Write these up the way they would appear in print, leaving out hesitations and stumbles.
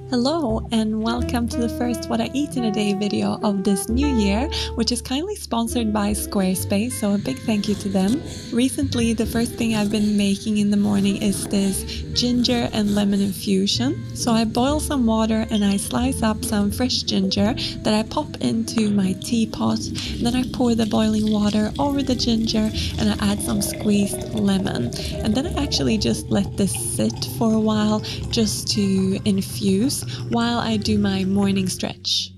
Hello and welcome to the first What I Eat in a Day video of this new year, which is kindly sponsored by Squarespace, so a big thank you to them. Recently, the first thing I've been making in the morning is this ginger and lemon infusion. So I boil some water and I slice up some fresh ginger that I pop into my teapot. Then I pour the boiling water over the ginger and I add some squeezed lemon. And then I actually just let this sit for a while just to infuse while I do my morning stretch.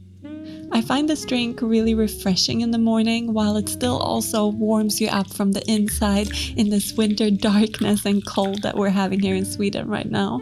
I find this drink really refreshing in the morning while it still also warms you up from the inside in this winter darkness and cold that we're having here in Sweden right now.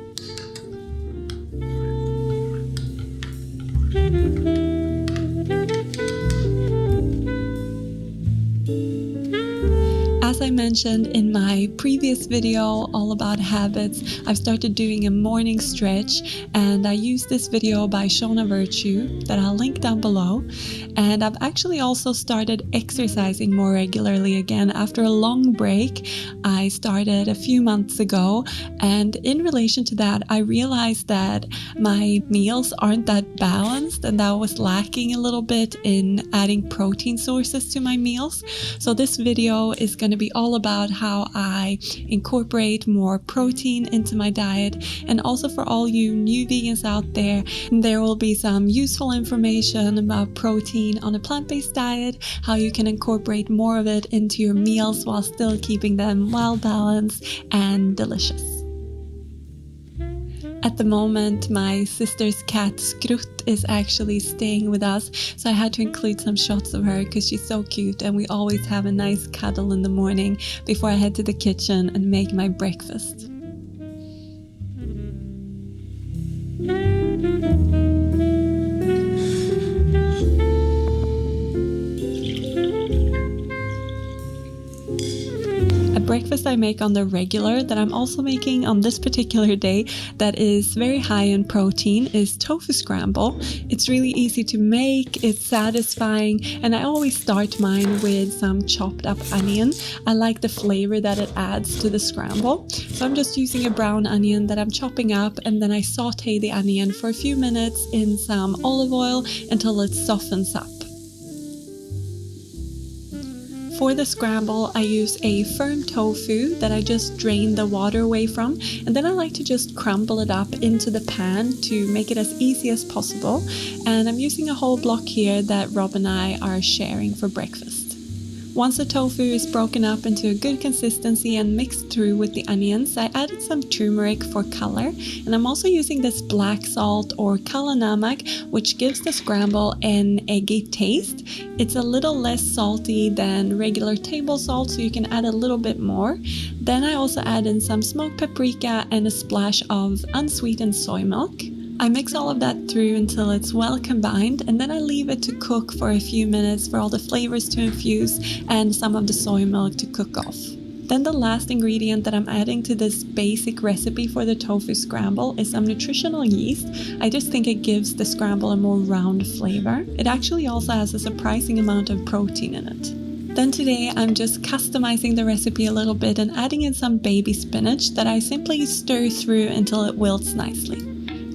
As I mentioned in my previous video all about habits, I've started doing a morning stretch and I use this video by Shona Virtue that I'll link down below. And I've actually also started exercising more regularly again after a long break. I started a few months ago, and in relation to that I realized that my meals aren't that balanced and that I was lacking a little bit in adding protein sources to my meals. So this video is going to be all about how I incorporate more protein into my diet, and also for all you new vegans out there, there will be some useful information about protein on a plant-based diet, how you can incorporate more of it into your meals while still keeping them well balanced and delicious. At the moment, my sister's cat Skrutt is actually staying with us, so I had to include some shots of her because she's so cute and we always have a nice cuddle in the morning before I head to the kitchen and make my breakfast. Breakfast I make on the regular that I'm also making on this particular day that is very high in protein is tofu scramble. It's really easy to make, it's satisfying, and I always start mine with some chopped up onion. I like the flavor that it adds to the scramble. So I'm just using a brown onion that I'm chopping up, and then I saute the onion for a few minutes in some olive oil until it softens up. For the scramble, I use a firm tofu that I just drain the water away from, and then I like to just crumble it up into the pan to make it as easy as possible. And I'm using a whole block here that Rob and I are sharing for breakfast. Once the tofu is broken up into a good consistency and mixed through with the onions, I added some turmeric for color, and I'm also using this black salt or kala namak, which gives the scramble an eggy taste. It's a little less salty than regular table salt, so you can add a little bit more. Then I also add in some smoked paprika and a splash of unsweetened soy milk. I mix all of that through until it's well combined, and then I leave it to cook for a few minutes for all the flavors to infuse and some of the soy milk to cook off. Then the last ingredient that I'm adding to this basic recipe for the tofu scramble is some nutritional yeast. I just think it gives the scramble a more round flavor. It actually also has a surprising amount of protein in it. Then today I'm just customizing the recipe a little bit and adding in some baby spinach that I simply stir through until it wilts nicely.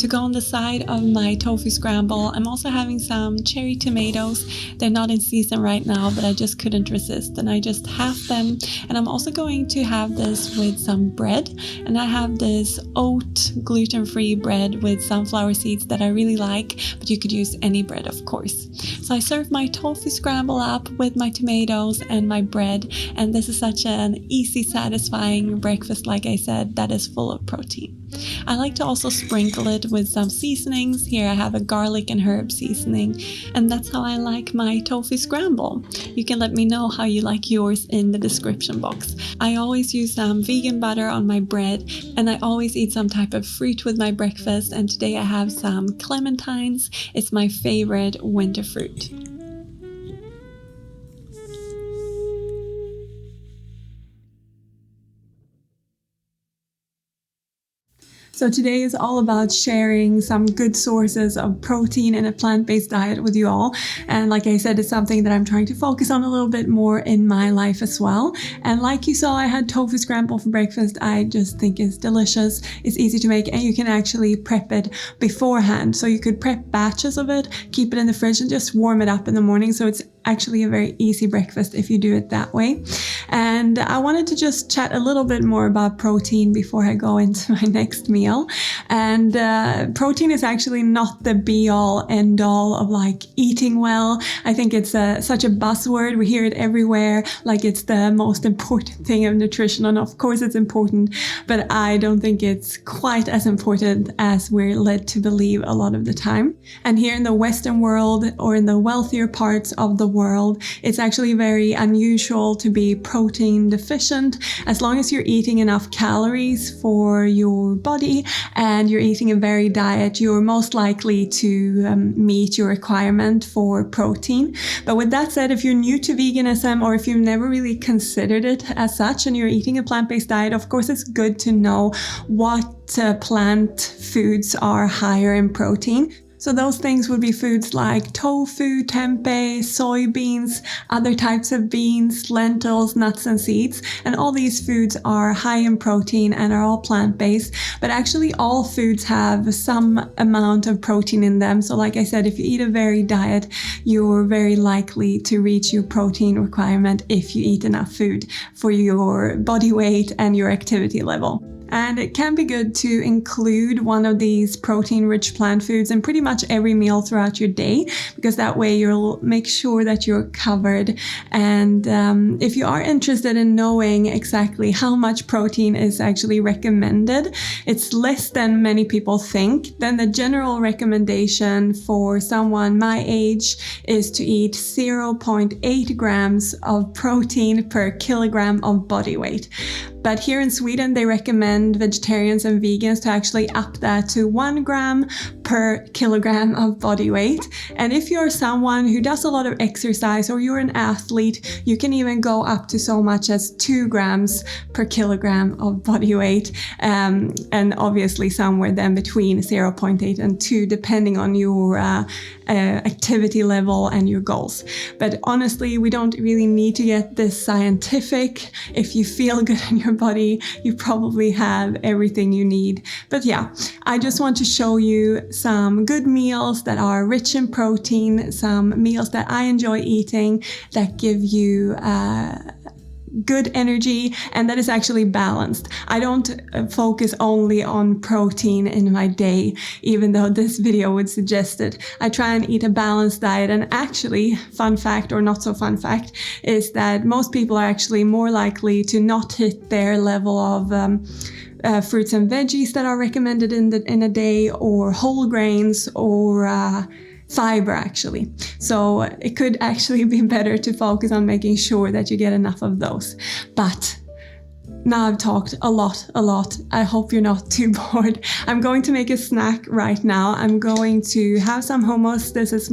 To go on the side of my tofu scramble, I'm also having some cherry tomatoes. They're not in season right now, but I just couldn't resist and I just halved them. And I'm also going to have this with some bread, and I have this oat gluten-free bread with sunflower seeds that I really like, but you could use any bread, of course. So I serve my tofu scramble up with my tomatoes and my bread, and this is such an easy, satisfying breakfast, like I said, that is full of protein. I like to also sprinkle it with some seasonings. Here I have a garlic and herb seasoning, and that's how I like my tofu scramble. You can let me know how you like yours in the description box. I always use some vegan butter on my bread, and I always eat some type of fruit with my breakfast, and today I have some clementines. It's my favorite winter fruit. So So today is all about sharing some good sources of protein in a plant-based diet with you all. And like I said, it's something that I'm trying to focus on a little bit more in my life as well. And like you saw, I had tofu scramble for breakfast. I just think it's delicious. It's easy to make and you can actually prep it beforehand. So you could prep batches of it, keep it in the fridge and just warm it up in the morning. So it's actually a very easy breakfast if you do it that way. And I wanted to just chat a little bit more about protein before I go into my next meal. And protein is actually not the be-all, end-all of like eating well. I think it's such a buzzword. We hear it everywhere, like it's the most important thing of nutrition. And of course it's important, but I don't think it's quite as important as we're led to believe a lot of the time. And here in the Western world, or in the wealthier parts of the world, it's actually very unusual to be protein deficient. As long as you're eating enough calories for your body and you're eating a varied diet, you're most likely to meet your requirement for protein. But with that said, if you're new to veganism or if you've never really considered it as such and you're eating a plant-based diet, of course it's good to know what plant foods are higher in protein. So those things would be foods like tofu, tempeh, soybeans, other types of beans, lentils, nuts and seeds. And all these foods are high in protein and are all plant-based. But actually all foods have some amount of protein in them. So like I said, if you eat a varied diet, you're very likely to reach your protein requirement if you eat enough food for your body weight and your activity level. And it can be good to include one of these protein-rich plant foods in pretty much every meal throughout your day, because that way you'll make sure that you're covered. And if you are interested in knowing exactly how much protein is actually recommended, it's less than many people think. Then the general recommendation for someone my age is to eat 0.8 grams of protein per kilogram of body weight. But here in Sweden, they recommend vegetarians and vegans to actually up that to 1 gram per kilogram of body weight. And if you're someone who does a lot of exercise or you're an athlete, you can even go up to so much as 2 grams per kilogram of body weight. And obviously somewhere then between 0.8 and 2, depending on your activity level and your goals. But honestly, we don't really need to get this scientific. If you feel good in your body, you probably have everything you need. But yeah, I just want to show you some good meals that are rich in protein, some meals that I enjoy eating that give you good energy and that is actually balanced. I don't focus only on protein in my day, even though this video would suggest it. I try and eat a balanced diet, and actually, fun fact or not so fun fact, is that most people are actually more likely to not hit their level of fruits and veggies that are recommended in a day, or whole grains, or fiber actually. So it could actually be better to focus on making sure that you get enough of those. But now I've talked a lot. I hope you're not too bored. I'm going to make a snack right now. I'm going to have some hummus. This is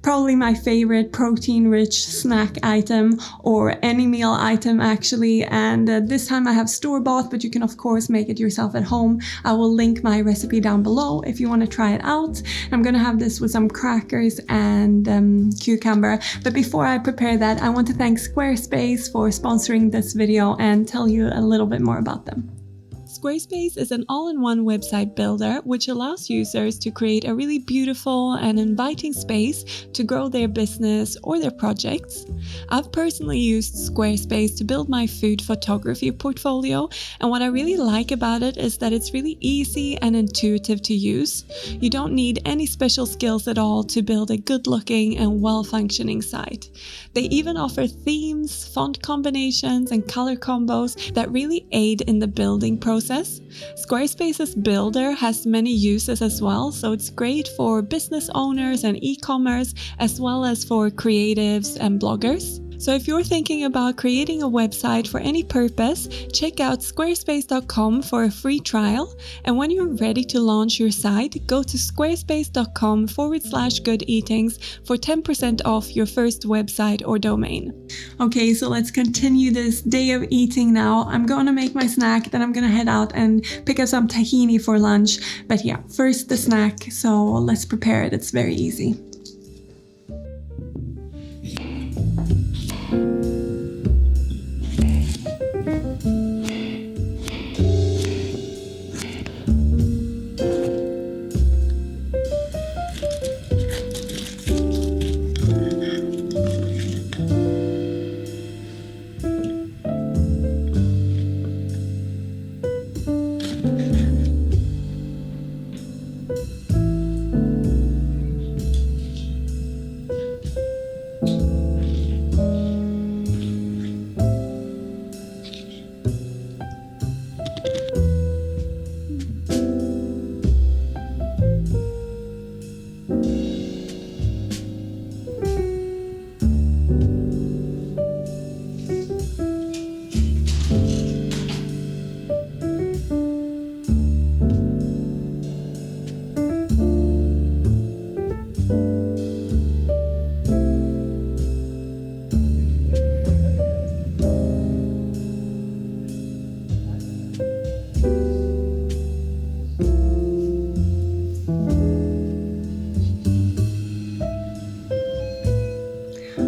probably my favorite protein-rich snack item, or any meal item actually. And this time I have store-bought, but you can of course make it yourself at home. I will link my recipe down below if you want to try it out. I'm gonna have this with some crackers and cucumber. But before I prepare that, I want to thank Squarespace for sponsoring this video and tell you a little bit more about them. Squarespace is an all-in-one website builder which allows users to create a really beautiful and inviting space to grow their business or their projects. I've personally used Squarespace to build my food photography portfolio, and what I really like about it is that it's really easy and intuitive to use. You don't need any special skills at all to build a good-looking and well-functioning site. They even offer themes, font combinations, and color combos that really aid in the building process. Squarespace's builder has many uses as well, so it's great for business owners and e-commerce, as well as for creatives and bloggers. So if you're thinking about creating a website for any purpose, check out squarespace.com for a free trial. And when you're ready to launch your site, go to squarespace.com/goodeatings for 10% off your first website or domain. Okay, so let's continue this day of eating now. I'm going to make my snack, then I'm going to head out and pick up some tahini for lunch. But yeah, first the snack, so let's prepare it. It's very easy.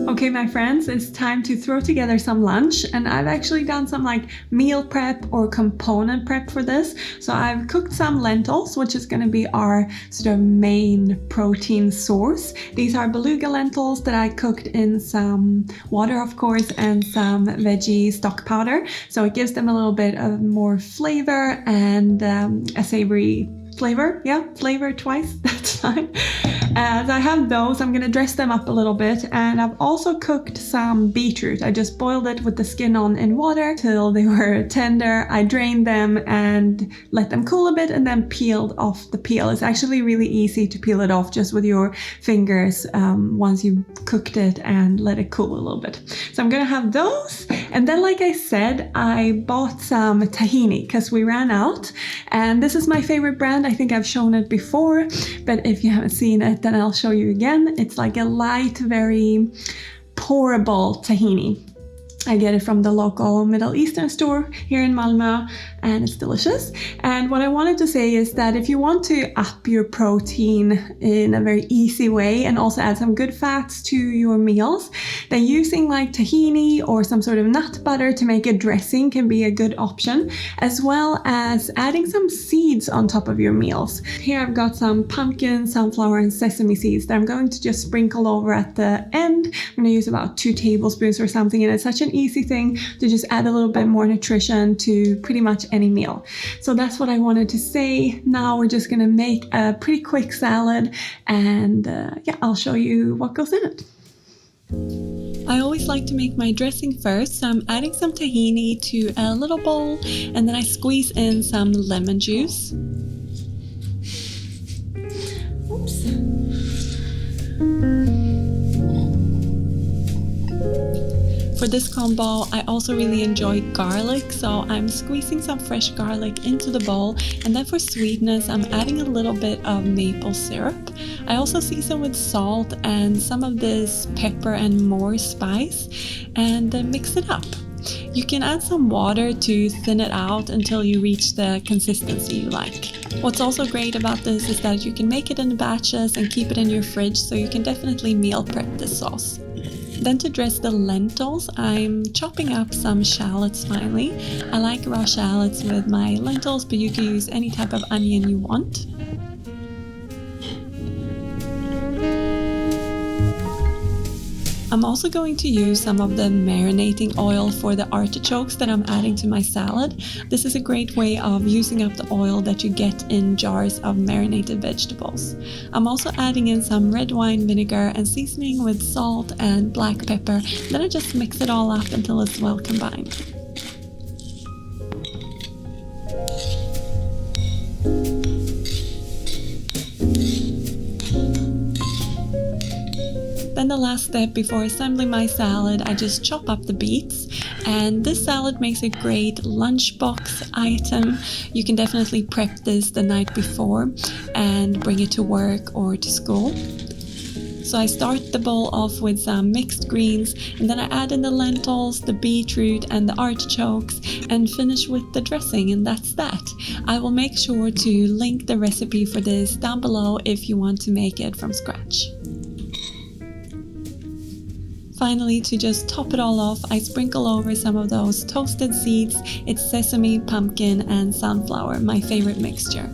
Okay, my friends, it's time to throw together some lunch, and I've actually done some like meal prep or component prep for this. So I've cooked some lentils, which is going to be our sort of main protein source. These are beluga lentils that I cooked in some water, of course, and some veggie stock powder. So it gives them a little bit of more flavor and a savory flavor. Yeah, flavor twice, that's fine. As I have those, I'm gonna dress them up a little bit, and I've also cooked some beetroot. I just boiled it with the skin on in water till they were tender. I drained them and let them cool a bit and then peeled off the peel. It's actually really easy to peel it off just with your fingers once you've cooked it and let it cool a little bit. So I'm gonna have those, and then like I said, I bought some tahini because we ran out, and this is my favorite brand. I think I've shown it before, but if you haven't seen it, then I'll show you again. It's like a light, very pourable tahini. I get it from the local Middle Eastern store here in Malmö, and it's delicious. And what I wanted to say is that if you want to up your protein in a very easy way and also add some good fats to your meals, then using like tahini or some sort of nut butter to make a dressing can be a good option, as well as adding some seeds on top of your meals. Here I've got some pumpkin, sunflower, and sesame seeds that I'm going to just sprinkle over at the end. I'm going to use about 2 tablespoons or something, and it's such an easy thing to just add a little bit more nutrition to pretty much any meal. So that's what I wanted to say. Now we're just gonna make a pretty quick salad, and yeah, I'll show you what goes in it. I always like to make my dressing first, so I'm adding some tahini to a little bowl, and then I squeeze in some lemon juice. Oops. For this combo, I also really enjoy garlic, so I'm squeezing some fresh garlic into the bowl, and then for sweetness, I'm adding a little bit of maple syrup. I also season with salt and some of this pepper and more spice, and then mix it up. You can add some water to thin it out until you reach the consistency you like. What's also great about this is that you can make it in batches and keep it in your fridge, so you can definitely meal prep this sauce. Then to dress the lentils, I'm chopping up some shallots finely. I like raw shallots with my lentils, but you can use any type of onion you want. I'm also going to use some of the marinating oil for the artichokes that I'm adding to my salad. This is a great way of using up the oil that you get in jars of marinated vegetables. I'm also adding in some red wine vinegar and seasoning with salt and black pepper. Then I just mix it all up until it's well combined. Then the last step before assembling my salad, I just chop up the beets, and this salad makes a great lunchbox item. You can definitely prep this the night before and bring it to work or to school. So I start the bowl off with some mixed greens, and then I add in the lentils, the beetroot and the artichokes, and finish with the dressing, and that's that. I will make sure to link the recipe for this down below if you want to make it from scratch. Finally, to just top it all off, I sprinkle over some of those toasted seeds. It's sesame, pumpkin and sunflower, my favorite mixture.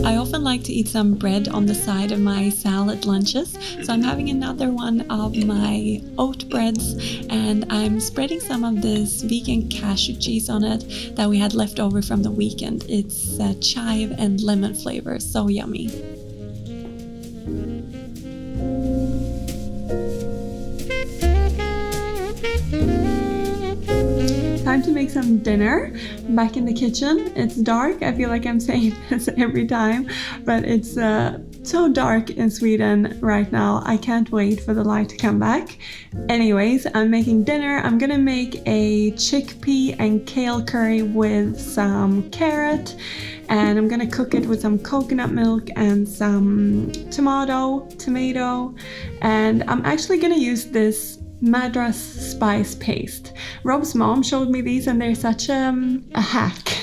I often like to eat some bread on the side of my salad lunches, so I'm having another one of my oat breads, and I'm spreading some of this vegan cashew cheese on it that we had left over from the weekend. It's chive and lemon flavor, so yummy. Time to make some dinner. Back in the kitchen. It's dark. I feel like I'm saying this every time, but it's so dark in Sweden right now. I can't wait for the light to come back. Anyways, I'm making dinner. I'm gonna make a chickpea and kale curry with some carrot, and I'm gonna cook it with some coconut milk and some tomato, and I'm actually gonna use this Madras spice paste. Rob's mom showed me these, and they're such a hack.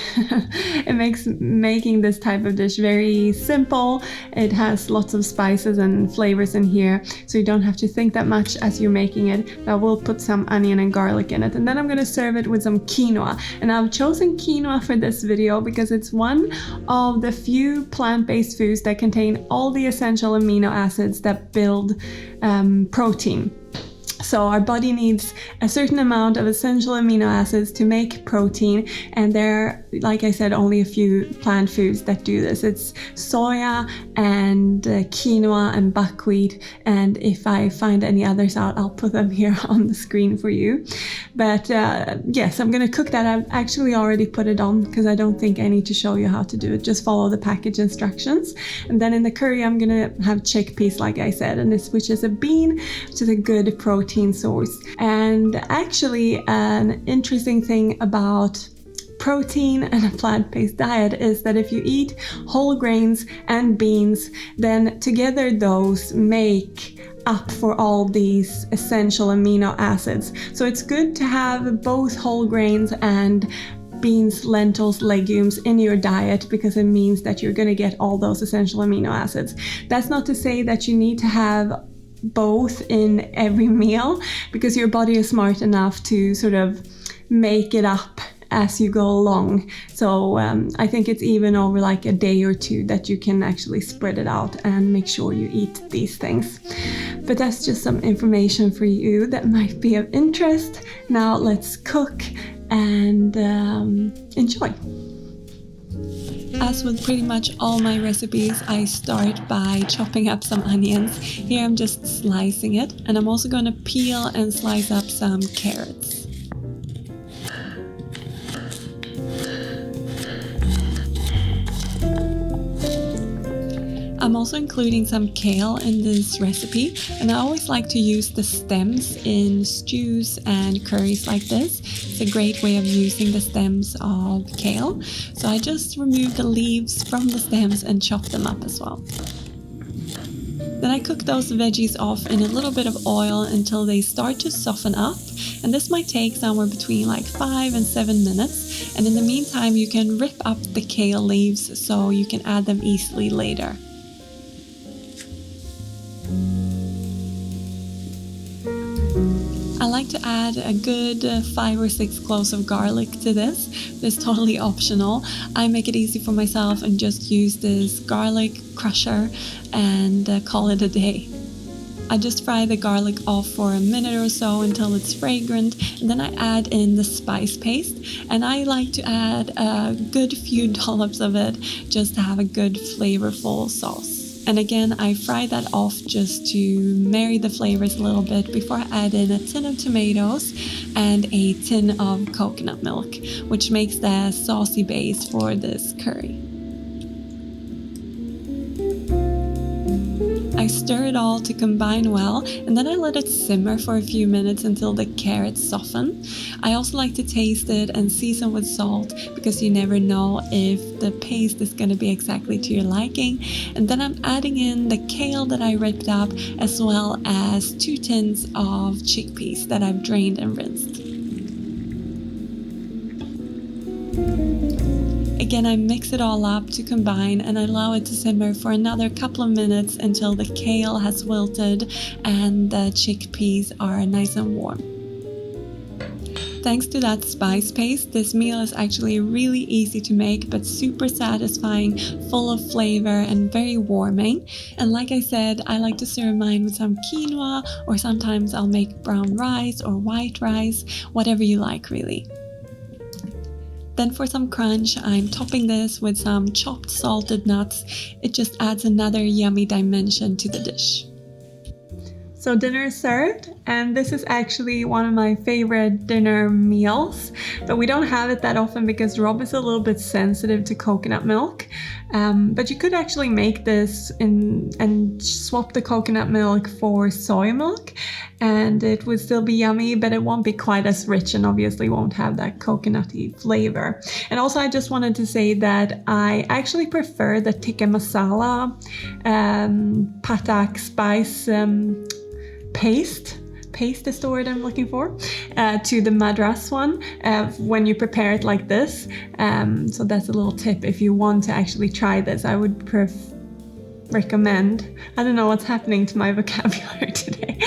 It makes making this type of dish very simple. It has lots of spices and flavors in here, so you don't have to think that much as you're making it. But I will put some onion and garlic in it, and then I'm gonna serve it with some quinoa. And I've chosen quinoa for this video because it's one of the few plant-based foods that contain all the essential amino acids that build protein. So our body needs a certain amount of essential amino acids to make protein, and there are, like I said, only a few plant foods that do this. It's soya and quinoa and buckwheat, and if I find any others out, I'll put them here on the screen for you. But yes, I'm gonna cook that. I've actually already put it on because I don't think I need to show you how to do it. Just follow the package instructions. And then in the curry, I'm gonna have chickpeas, like I said, and which is a bean, which is a good protein source. And actually, an interesting thing about protein and a plant-based diet is that if you eat whole grains and beans, then together those make up for all these essential amino acids. So it's good to have both whole grains and beans, lentils, legumes in your diet, because it means that you're going to get all those essential amino acids. That's not to say that you need to have both in every meal, because your body is smart enough to sort of make it up as you go along. So I think it's even over like a day or two that you can actually spread it out and make sure you eat these things. But that's just some information for you that might be of interest. Now let's cook and enjoy. As with pretty much all my recipes, I start by chopping up some onions. Here I'm just slicing it, and I'm also going to peel and slice up some carrots. I'm also including some kale in this recipe, and I always like to use the stems in stews and curries like this. It's a great way of using the stems of kale. So I just remove the leaves from the stems and chop them up as well. Then I cook those veggies off in a little bit of oil until they start to soften up, and this might take somewhere between like 5 and 7 minutes. And in the meantime, you can rip up the kale leaves so you can add them easily later. I like to add a good 5 or 6 cloves of garlic to this. It's totally optional. I make it easy for myself and just use this garlic crusher and call it a day. I just fry the garlic off for a minute or so until it's fragrant, and then I add in the spice paste, and I like to add a good few dollops of it just to have a good flavorful sauce. And again, I fry that off just to marry the flavors a little bit before I add in a tin of tomatoes and a tin of coconut milk, which makes the saucy base for this curry. I stir it all to combine well, and then I let it simmer for a few minutes until the carrots soften. I also like to taste it and season with salt, because you never know if the paste is going to be exactly to your liking. And then I'm adding in the kale that I ripped up, as well as 2 tins of chickpeas that I've drained and rinsed. Again, I mix it all up to combine and I allow it to simmer for another couple of minutes until the kale has wilted and the chickpeas are nice and warm. Thanks to that spice paste, this meal is actually really easy to make, but super satisfying, full of flavor and very warming. And like I said, I like to serve mine with some quinoa, or sometimes I'll make brown rice or white rice, whatever you like really. Then for some crunch, I'm topping this with some chopped salted nuts. It just adds another yummy dimension to the dish. So dinner is served, and this is actually one of my favorite dinner meals, but we don't have it that often because Rob is a little bit sensitive to coconut milk. But you could actually make this and swap the coconut milk for soy milk, and it would still be yummy, but it won't be quite as rich and obviously won't have that coconutty flavor. And also I just wanted to say that I actually prefer the tikka masala patak spice paste is the word I'm looking for, to the Madras one when you prepare it like this. So that's a little tip if you want to actually try this. I would recommend, I don't know what's happening to my vocabulary today.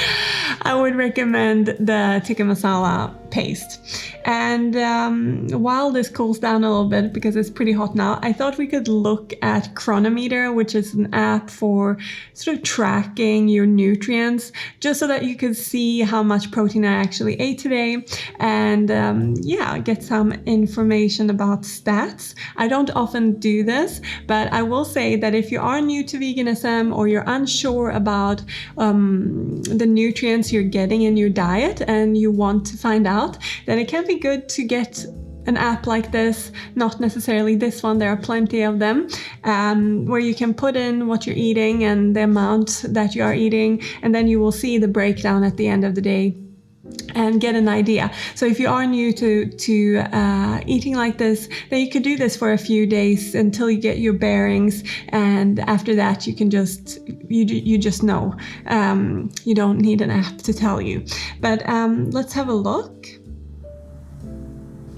I would recommend the tikka masala paste. And while this cools down a little bit, because it's pretty hot now, I thought we could look at Chronometer, which is an app for sort of tracking your nutrients, just so that you could see how much protein I actually ate today, and get some information about stats. I don't often do this, but I will say that if you are new to veganism or you're unsure about the nutrients you're getting in your diet and you want to find out, then it can be good to get an app like this, not necessarily this one, there are plenty of them, where you can put in what you're eating and the amount that you are eating, and then you will see the breakdown at the end of the day and get an idea. So if you are new to eating like this, then you could do this for a few days until you get your bearings, and after that you can just know. You don't need an app to tell you. But let's have a look.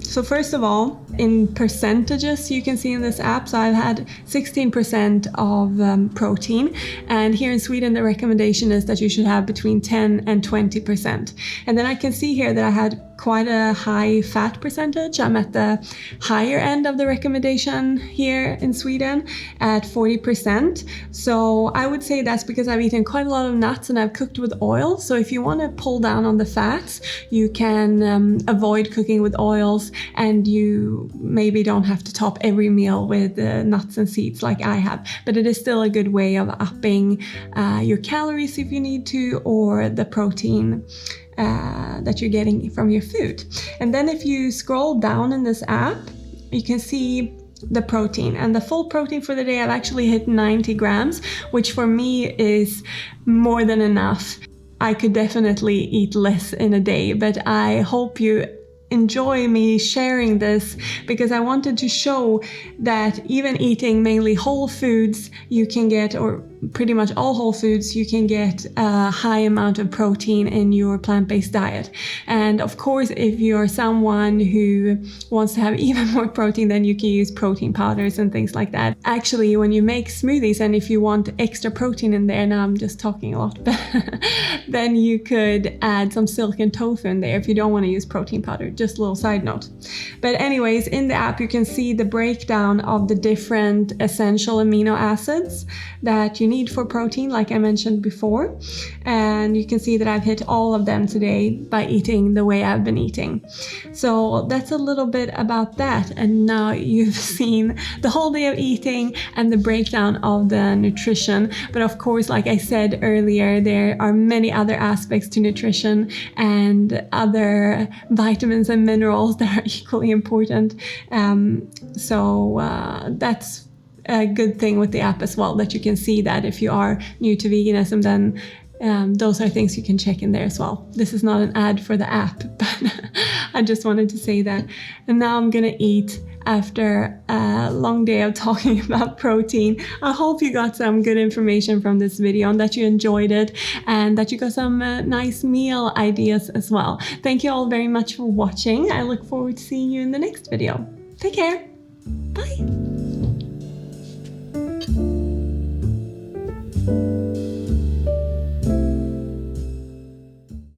So first of all, in percentages you can see in this app, so I've had 16% of protein, and here in Sweden the recommendation is that you should have between 10 and 20%. And then I can see here that I had quite a high fat percentage. I'm at the higher end of the recommendation here in Sweden at 40%. So I would say that's because I've eaten quite a lot of nuts and I've cooked with oil. So if you want to pull down on the fats, you can avoid cooking with oils, and you maybe don't have to top every meal with nuts and seeds like I have. But it is still a good way of upping your calories if you need to, or the protein that you're getting from your food. And then if you scroll down in this app, you can see the protein, and the full protein for the day I've actually hit 90 grams, which for me is more than enough. I could definitely eat less in a day, but I hope you enjoy me sharing this, because I wanted to show that even eating mainly whole foods, you can get, or pretty much all whole foods, you can get a high amount of protein in your plant-based diet. And of course, if you're someone who wants to have even more protein, then you can use protein powders and things like that. Actually, when you make smoothies, and if you want extra protein in there, now I'm just talking a lot, then you could add some silken tofu in there if you don't want to use protein powder. Just a little side note. But anyways, in the app you can see the breakdown of the different essential amino acids that you need for protein, like I mentioned before. And you can see that I've hit all of them today by eating the way I've been eating. So that's a little bit about that. And now you've seen the whole day of eating and the breakdown of the nutrition. But of course, like I said earlier, there are many other aspects to nutrition and other vitamins and minerals that are equally important. That's a good thing with the app as well, that you can see that if you are new to veganism, then those are things you can check in there as well. This is not an ad for the app, but I just wanted to say that. And now I'm gonna eat after a long day of talking about protein. I hope you got some good information from this video and that you enjoyed it and that you got some nice meal ideas as well. Thank you all very much for watching. I look forward to seeing you in the next video. Take care. Bye.